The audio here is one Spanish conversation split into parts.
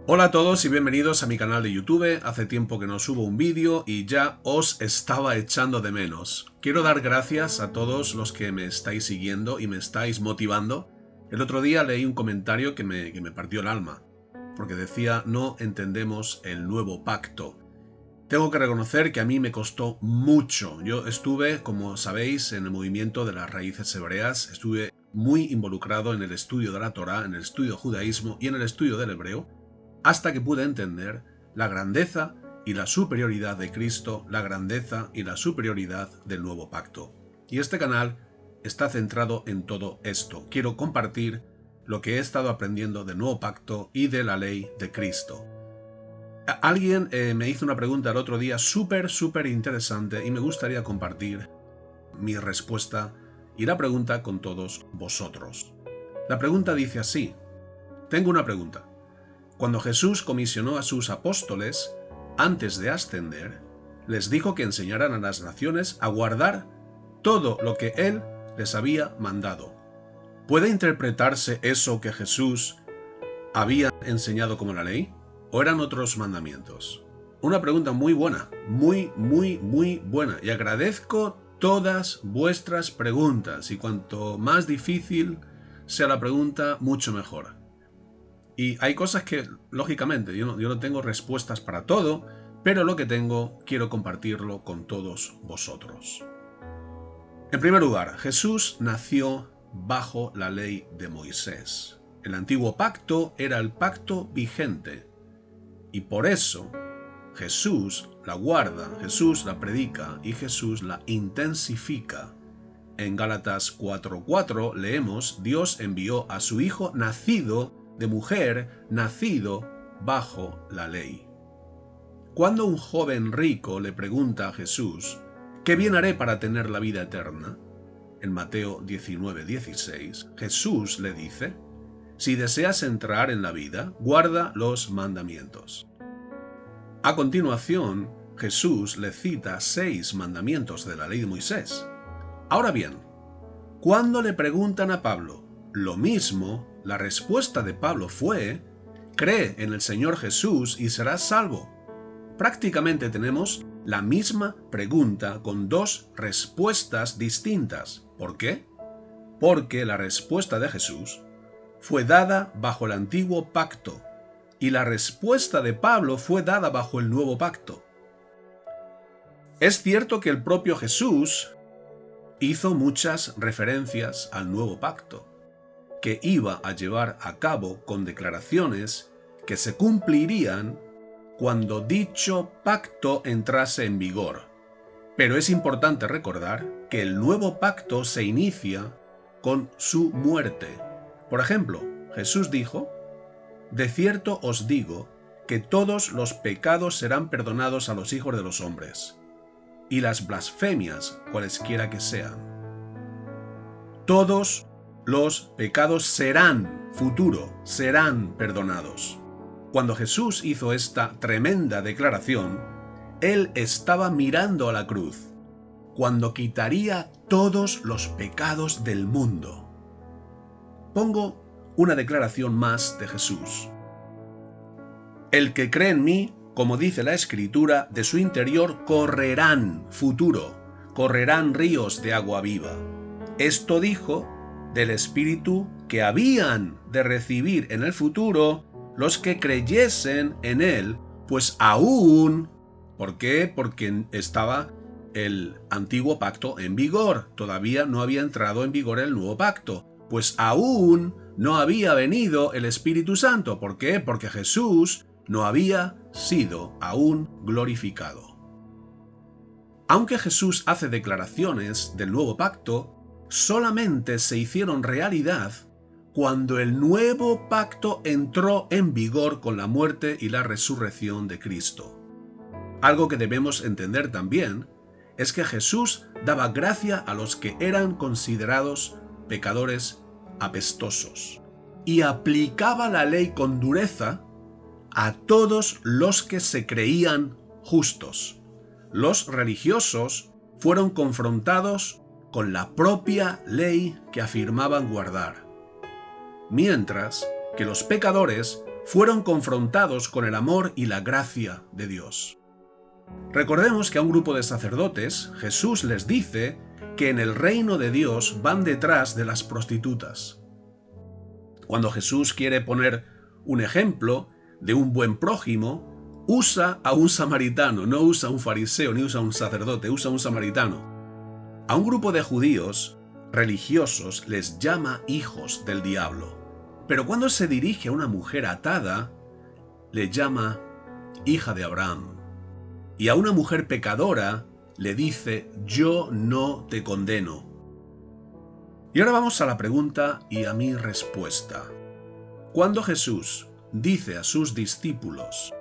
Hola a todos y bienvenidos a mi canal de YouTube. Hace tiempo que no subo un vídeo y ya os estaba echando de menos. Quiero dar gracias a todos los que me estáis siguiendo y me estáis motivando. El otro día leí un comentario que me partió el alma, porque decía: no entendemos el nuevo pacto. Tengo que reconocer que a mí me costó mucho. Yo estuve, como sabéis, en el movimiento de las raíces hebreas. Estuve muy involucrado en el estudio de la Torá, en el estudio del judaísmo y en el estudio del hebreo, hasta que pude entender la grandeza y la superioridad de Cristo, la grandeza y la superioridad del nuevo pacto. Y este canal está centrado en todo esto. Quiero compartir lo que he estado aprendiendo del nuevo pacto y de la ley de Cristo. Alguien me hizo una pregunta el otro día súper interesante y me gustaría compartir mi respuesta y la pregunta con todos vosotros. La pregunta dice así: tengo una pregunta. Cuando Jesús comisionó a sus apóstoles, antes de ascender, les dijo que enseñaran a las naciones a guardar todo lo que Él les había mandado. ¿Puede interpretarse eso que Jesús había enseñado como la ley? ¿O eran otros mandamientos? Una pregunta muy buena, muy buena. Y agradezco todas vuestras preguntas. Y cuanto más difícil sea la pregunta, mucho mejor. Y hay cosas que, lógicamente, yo no tengo respuestas para todo, pero lo que tengo quiero compartirlo con todos vosotros. En primer lugar, Jesús nació bajo la ley de Moisés. El antiguo pacto era el pacto vigente. Y por eso Jesús la guarda, Jesús la predica y Jesús la intensifica. En Gálatas 4:4 leemos: Dios envió a su Hijo nacido de mujer, nacido bajo la ley. Cuando un joven rico le pregunta a Jesús: ¿qué bien haré para tener la vida eterna? En Mateo 19:16, Jesús le dice: si deseas entrar en la vida, guarda los mandamientos. A continuación, Jesús le cita 6 mandamientos de la ley de Moisés. Ahora bien, cuando le preguntan a Pablo lo mismo, la respuesta de Pablo fue: cree en el Señor Jesús y serás salvo. Prácticamente tenemos la misma pregunta con 2 respuestas distintas. ¿Por qué? Porque la respuesta de Jesús fue dada bajo el antiguo pacto y la respuesta de Pablo fue dada bajo el nuevo pacto. Es cierto que el propio Jesús hizo muchas referencias al nuevo pacto, que iba a llevar a cabo con declaraciones que se cumplirían cuando dicho pacto entrase en vigor. Pero es importante recordar que el nuevo pacto se inicia con su muerte. Por ejemplo, Jesús dijo: de cierto os digo que todos los pecados serán perdonados a los hijos de los hombres, y las blasfemias, cualesquiera que sean. Todos los pecados serán, futuro, serán perdonados. Cuando Jesús hizo esta tremenda declaración, Él estaba mirando a la cruz, cuando quitaría todos los pecados del mundo. Pongo una declaración más de Jesús. El que cree en mí, como dice la Escritura, de su interior correrán, futuro, correrán ríos de agua viva. Esto dijo del Espíritu que habían de recibir en el futuro los que creyesen en Él, pues aún... ¿Por qué? Porque estaba el antiguo pacto en vigor, todavía no había entrado en vigor el nuevo pacto, pues aún no había venido el Espíritu Santo. ¿Por qué? Porque Jesús no había sido aún glorificado. Aunque Jesús hace declaraciones del nuevo pacto, solamente se hicieron realidad cuando el nuevo pacto entró en vigor con la muerte y la resurrección de Cristo. Algo que debemos entender también es que Jesús daba gracia a los que eran considerados pecadores apestosos y aplicaba la ley con dureza a todos los que se creían justos. Los religiosos fueron confrontados con la propia ley que afirmaban guardar, mientras que los pecadores fueron confrontados con el amor y la gracia de Dios. Recordemos que a un grupo de sacerdotes Jesús les dice que en el reino de Dios van detrás de las prostitutas. Cuando Jesús quiere poner un ejemplo de un buen prójimo, usa a un samaritano, no usa a un fariseo ni usa a un sacerdote, usa a un samaritano. A un grupo de judíos religiosos les llama hijos del diablo, pero cuando se dirige a una mujer atada, le llama hija de Abraham. Y a una mujer pecadora le dice, yo no te condeno. Y ahora vamos a la pregunta y a mi respuesta. Cuando Jesús dice a sus discípulos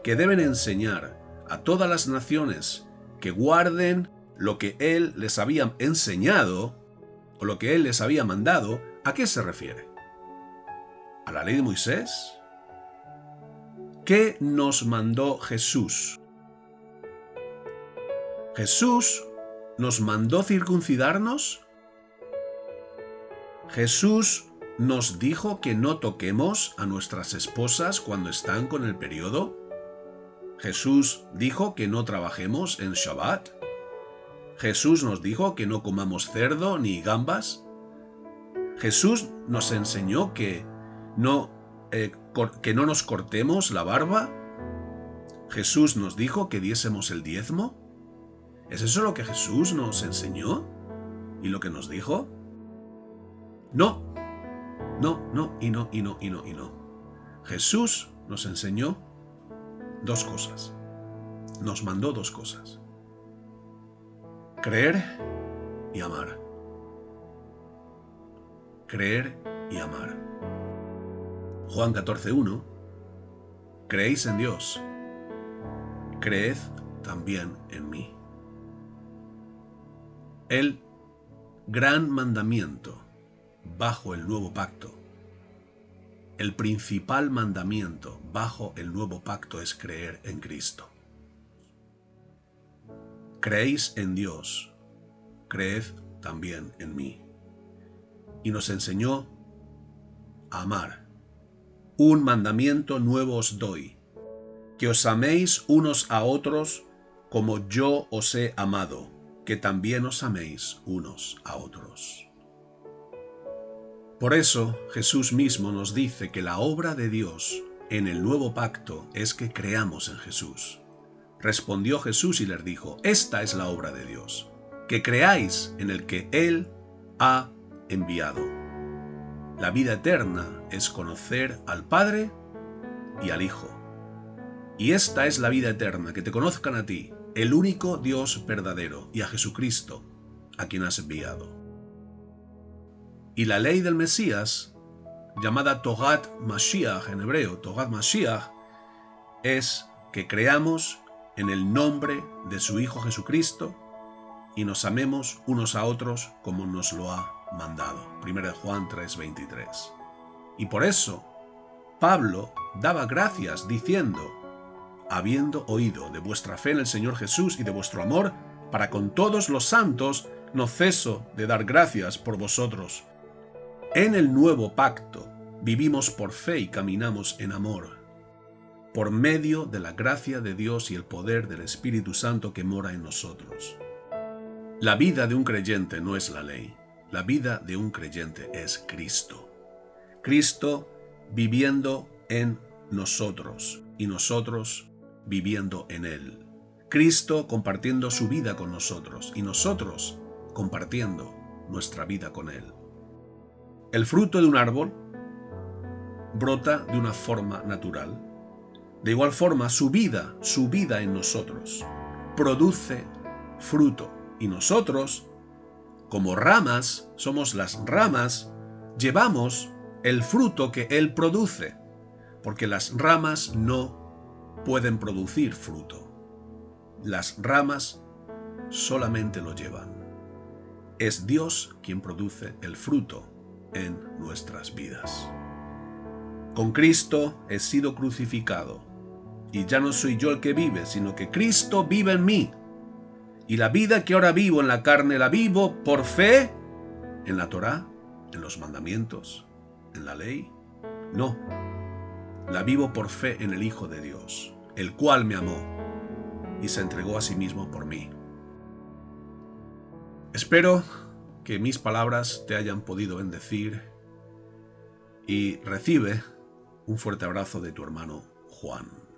que deben enseñar a todas las naciones que guarden lo que Él les había enseñado o lo que Él les había mandado, ¿a qué se refiere? ¿A la ley de Moisés? ¿Qué nos mandó Jesús? ¿Jesús nos mandó circuncidarnos? ¿Jesús nos dijo que no toquemos a nuestras esposas cuando están con el periodo? ¿Jesús dijo que no trabajemos en Shabbat? ¿Jesús nos dijo que no comamos cerdo ni gambas? ¿Jesús nos enseñó que no nos cortemos la barba? ¿Jesús nos dijo que diésemos el diezmo? ¿Es eso lo que Jesús nos enseñó? ¿Y lo que nos dijo? No. No. Jesús nos enseñó dos cosas. Nos mandó dos cosas. Creer y amar. Creer y amar. Juan 14:1. Creéis en Dios. Creed también en mí. El gran mandamiento bajo el nuevo pacto, el principal mandamiento bajo el nuevo pacto es creer en Cristo. Creéis en Dios, creed también en mí. Y nos enseñó a amar. Un mandamiento nuevo os doy, que os améis unos a otros como yo os he amado, que también os améis unos a otros. Por eso Jesús mismo nos dice que la obra de Dios en el nuevo pacto es que creamos en Jesús. Respondió Jesús y les dijo, esta es la obra de Dios, que creáis en el que Él ha enviado. La vida eterna es conocer al Padre y al Hijo. Y esta es la vida eterna, que te conozcan a ti, el único Dios verdadero, y a Jesucristo, a quien has enviado. Y la ley del Mesías, llamada Torat Mashiach en hebreo, Torat Mashiach, es que creamos en el nombre de su Hijo Jesucristo y nos amemos unos a otros como nos lo ha mandado. 1 Juan 3:23. Y por eso Pablo daba gracias diciendo, habiendo oído de vuestra fe en el Señor Jesús y de vuestro amor para con todos los santos, no ceso de dar gracias por vosotros. En el nuevo pacto vivimos por fe y caminamos en amor, por medio de la gracia de Dios y el poder del Espíritu Santo que mora en nosotros. La vida de un creyente no es la ley, la vida de un creyente es Cristo. Cristo viviendo en nosotros y nosotros viviendo en Él. Cristo compartiendo su vida con nosotros y nosotros compartiendo nuestra vida con Él. El fruto de un árbol brota de una forma natural. De igual forma, su vida en nosotros produce fruto. Y nosotros, como ramas, somos las ramas, llevamos el fruto que Él produce, porque las ramas no pueden producir fruto. Las ramas solamente lo llevan. Es Dios quien produce el fruto en nuestras vidas. Con Cristo he sido crucificado, y ya no soy yo el que vive, sino que Cristo vive en mí. Y la vida que ahora vivo en la carne la vivo por fe en la Torá, en los mandamientos, en la ley. No, la vivo por fe en el Hijo de Dios, el cual me amó y se entregó a sí mismo por mí. Espero que mis palabras te hayan podido bendecir y recibe un fuerte abrazo de tu hermano Juan.